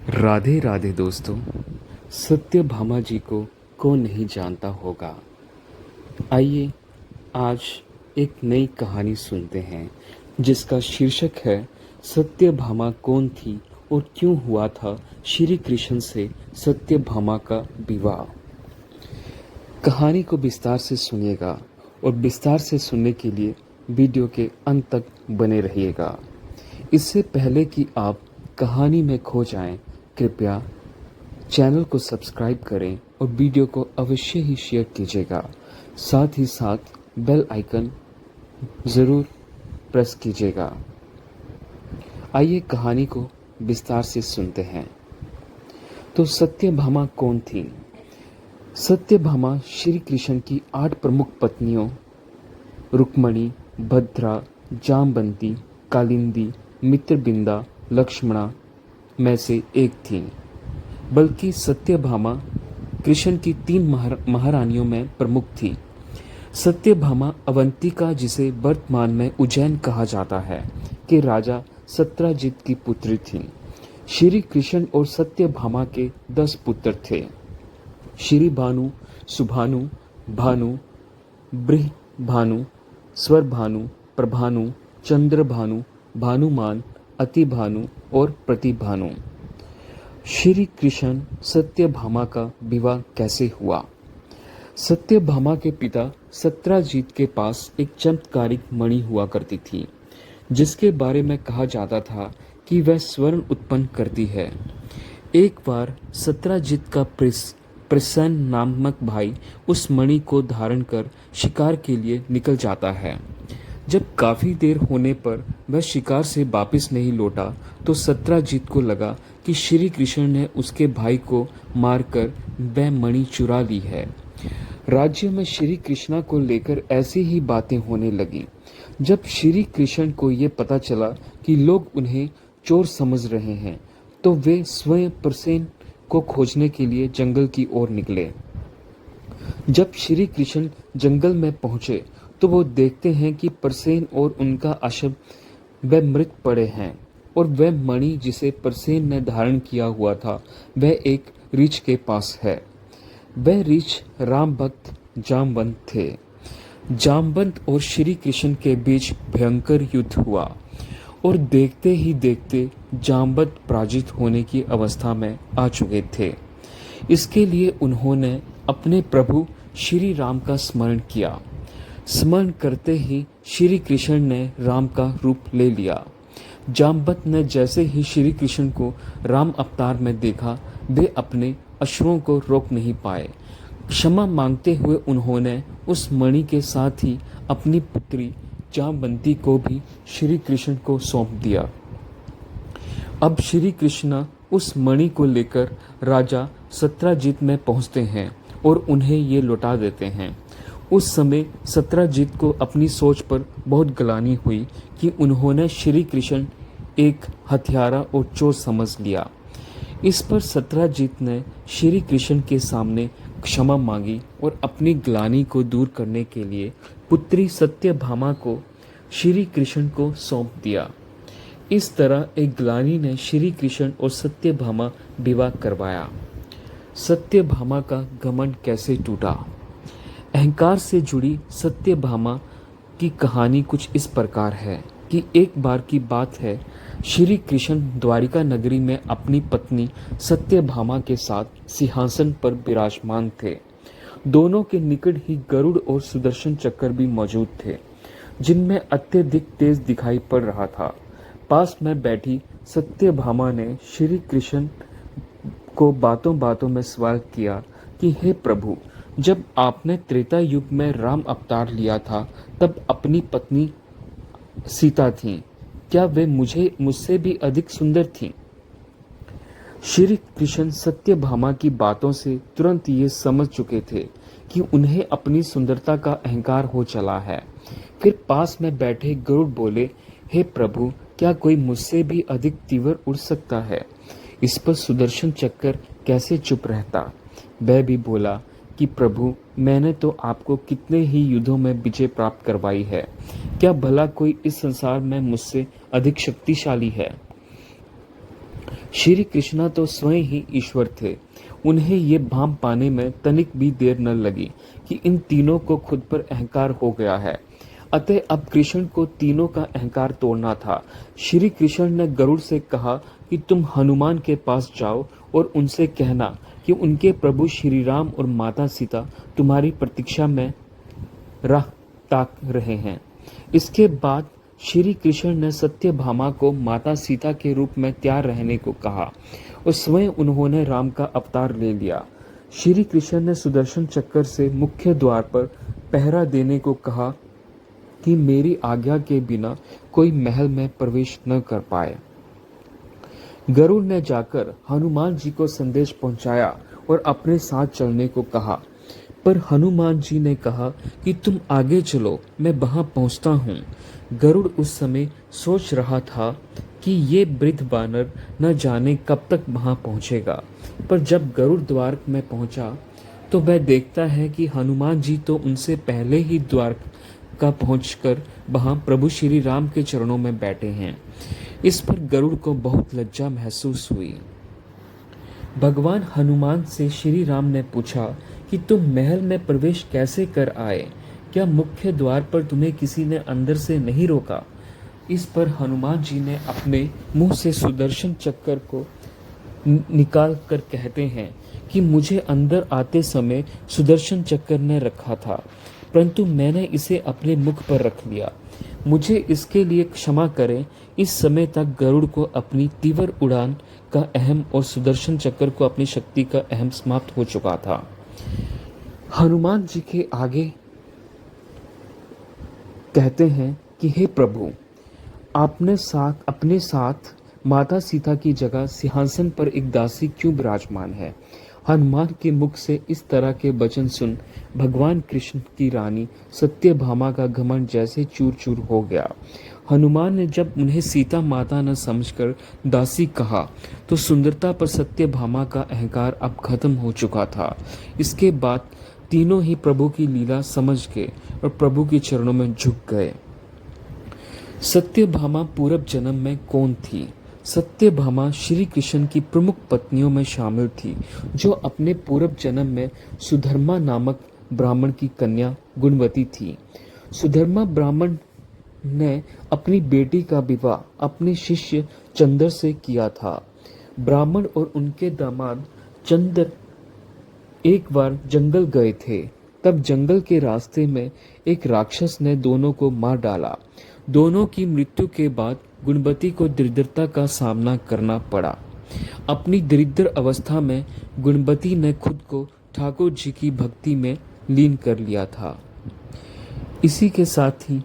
राधे राधे दोस्तों। सत्यभामा जी को कौन नहीं जानता होगा। आइए आज एक नई कहानी सुनते हैं जिसका शीर्षक है सत्यभामा कौन थी और क्यों हुआ था श्री कृष्ण से सत्यभामा का विवाह। कहानी को विस्तार से सुनिएगा और विस्तार से सुनने के लिए वीडियो के अंत तक बने रहिएगा। इससे पहले कि आप कहानी में खो जाएं, कृपया चैनल को सब्सक्राइब करें और वीडियो को अवश्य ही शेयर कीजिएगा। साथ ही साथ बेल आइकन ज़रूर प्रेस कीजिएगा। आइए कहानी को विस्तार से सुनते हैं। तो सत्यभामा कौन थी? सत्यभामा श्री कृष्ण की 8 प्रमुख पत्नियों रुक्मणी, भद्रा, जामवंती, कालिंदी, मित्रबिंदा, लक्ष्मणा में से एक थी। बल्कि सत्यभामा कृष्ण की 3 महारानियों में प्रमुख थी। सत्यभामा अवंतिका, जिसे वर्तमान में उज्जैन कहा जाता है, के राजा सत्यजित की पुत्री थी। श्री कृष्ण और सत्यभामा के 10 पुत्र थे। श्री भानु, सुभानु, भानु, बृहभानु, स्वरभानु, प्रभानु, चंद्रभानु, भानुमान, अतिभानु और प्रतिभानु। श्री कृष्ण सत्यभामा का विवाह कैसे हुआ? सत्यभामा के पिता सत्यजित के पास एक चमत्कारिक मणि हुआ करती थी, जिसके बारे में कहा जाता था कि वह स्वर्ण उत्पन्न करती है। एक बार सत्यजित का प्रसन्न नामक भाई उस मणि को धारण कर शिकार के लिए निकल जाता है। जब काफी देर होने पर वह शिकार से वापस नहीं लौटा तो सत्यजित को लगा कि श्री कृष्ण ने उसके भाई को मारकर वह मणि चुरा ली है। राज्य में श्री कृष्ण को लेकर ऐसी ही बातें होने लगी। जब श्री कृष्ण को ये पता चला कि लोग उन्हें चोर समझ रहे हैं, तो वे स्वयं प्रसेन को खोजने के लिए जंगल की ओर निकले। जब श्री कृष्ण जंगल में पहुंचे तो वो देखते हैं कि प्रसेन और उनका अश्व वह मृत पड़े हैं और वह मणि जिसे प्रसेन ने धारण किया हुआ था वह एक रीछ के पास है। वह रीछ राम भक्त जामवंत थे। जामवंत और श्री कृष्ण के बीच भयंकर युद्ध हुआ और देखते ही देखते जामवंत पराजित होने की अवस्था में आ चुके थे। इसके लिए उन्होंने अपने प्रभु श्री राम का स्मरण किया। स्मरण करते ही श्री कृष्ण ने राम का रूप ले लिया। जामवंत ने जैसे ही श्री कृष्ण को राम अवतार में देखा, वे अपने अश्रुओं को रोक नहीं पाए। क्षमा मांगते हुए उन्होंने उस मणि के साथ ही अपनी पुत्री जामवंती को भी श्री कृष्ण को सौंप दिया। अब श्री कृष्ण उस मणि को लेकर राजा सत्यजित में पहुंचते हैं और उन्हें ये लौटा देते हैं। उस समय सत्यजित को अपनी सोच पर बहुत ग्लानि हुई कि उन्होंने श्री कृष्ण एक हत्यारा और चोर समझ लिया। इस पर सत्यजित ने श्री कृष्ण के सामने क्षमा मांगी और अपनी ग्लानि को दूर करने के लिए पुत्री सत्यभामा को श्री कृष्ण को सौंप दिया। इस तरह एक ग्लानि ने श्री कृष्ण और सत्यभामा विवाह करवाया। सत्यभामा का घमंड कैसे टूटा? अहंकार से जुड़ी सत्यभामा की कहानी कुछ इस प्रकार है कि एक बार की बात है, श्री कृष्ण द्वारिका नगरी में अपनी पत्नी सत्यभामा के साथ सिंहासन पर विराजमान थे। दोनों के निकट ही गरुड़ और सुदर्शन चक्र भी मौजूद थे, जिनमें अत्यधिक तेज दिखाई पड़ रहा था। पास में बैठी सत्यभामा ने श्री कृष्ण को बातों बातों में सवाल किया कि हे प्रभु, जब आपने त्रेता युग में राम अवतार लिया था तब अपनी पत्नी सीता थीं, क्या वे मुझसे भी अधिक सुंदर थीं? श्री कृष्ण सत्यभामा की बातों से तुरंत ये समझ चुके थे कि उन्हें अपनी सुंदरता का अहंकार हो चला है। फिर पास में बैठे गरुड़ बोले, हे प्रभु, क्या कोई मुझसे भी अधिक तीव्र उड़ सकता है? इस पर सुदर्शन चक्र कैसे चुप रहता? वह भी बोला कि प्रभु, मैंने तो आपको कितने ही युद्धों में विजय प्राप्त करवाई है, क्या भला कोई इस संसार में मुझसे अधिक शक्तिशाली है? श्री कृष्णा तो स्वयं ही ईश्वर थे। उन्हें ये भान पाने में तनिक भी देर न लगी कि इन तीनों को खुद पर अहंकार हो गया है। अतः अब कृष्ण को तीनों का अहंकार तोड़ना था। श्री कृष्ण ने गरुड़ से कहा कि तुम हनुमान के पास जाओ और उनसे कहना कि उनके प्रभु श्री राम और माता सीता तुम्हारी प्रतीक्षा में राह ताक रहे हैं। इसके बाद श्री कृष्ण ने सत्यभामा को माता सीता के रूप में तैयार रहने को कहा और स्वयं उन्होंने राम का अवतार ले लिया। श्री कृष्ण ने सुदर्शन चक्र से मुख्य द्वार पर पहरा देने को कहा कि मेरी आज्ञा के बिना कोई महल में प्रवेश न कर पाए। गरुड़ ने जाकर हनुमान जी को संदेश पहुंचाया और अपने साथ चलने को कहा, पर हनुमान जी ने कहा कि तुम आगे चलो, मैं वहां पहुंचता हूं। गरुड़ उस समय सोच रहा था कि ये वृद्ध बानर न जाने कब तक वहां पहुंचेगा, पर जब गरुड़ द्वार में पहुंचा तो वह देखता है कि हनुमान जी तो उनसे पहले ही द्वार का पहुंचकर वहां प्रभु श्री राम के चरणों में बैठे हैं। इस पर गरुड़ को बहुत लज्जा महसूस हुई। भगवान हनुमान से श्री राम ने पूछा कि तुम महल में प्रवेश कैसे कर आए? क्या मुख्य द्वार पर तुम्हें किसी ने अंदर से नहीं रोका? इस पर हनुमान जी ने अपने मुंह से सुदर्शन चक्र को निकाल कर कहते हैं कि मुझे अंदर आते समय सुदर्शन चक्र ने रखा था, परंतु मैंने इसे अपने मुख पर रख लिया। मुझे इसके लिए क्षमा करें। इस समय तक गरुड़ को अपनी तीव्र उड़ान का अहम और सुदर्शन चक्र को अपनी शक्ति का अहम समाप्त हो चुका था। हनुमान जी के आगे कहते हैं कि हे प्रभु, आपने अपने साथ माता सीता की जगह सिंहासन पर एक दासी क्यों विराजमान है? हनुमान के मुख से इस तरह के वचन सुन भगवान कृष्ण की रानी सत्यभामा का घमंड जैसे चूर चूर हो गया। हनुमान ने जब उन्हें सीता माता न समझकर दासी कहा तो सुंदरता पर सत्यभामा का अहंकार अब खत्म हो चुका था। इसके बाद तीनों ही प्रभु की लीला समझ गए और प्रभु के चरणों में झुक गए। सत्यभामा पूर्व जन्म में कौन थी? सत्यभामा श्री कृष्ण की प्रमुख पत्नियों में शामिल थी, जो अपने पूर्व जन्म में सुधर्मा नामक ब्राह्मण की कन्या गुणवती थी। सुधर्मा ब्राह्मण ने अपनी बेटी का विवाह अपने शिष्य चंद्र से किया था। ब्राह्मण और उनके दामाद चंद्र एक बार जंगल गए थे। तब जंगल के रास्ते में एक राक्षस ने दोनों को मार डाला। दोनों की मृत्यु के बाद गुणवती को दरिद्रता का सामना करना पड़ा। अपनी दरिद्र अवस्था में गुणवती ने खुद को ठाकुर जी की भक्ति में लीन कर लिया था। इसी के साथ ही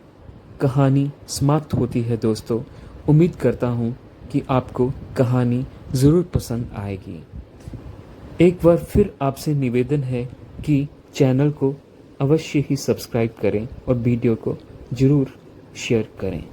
कहानी समाप्त होती है दोस्तों। उम्मीद करता हूँ कि आपको कहानी ज़रूर पसंद आएगी। एक बार फिर आपसे निवेदन है कि चैनल को अवश्य ही सब्सक्राइब करें और वीडियो को ज़रूर शेयर करें।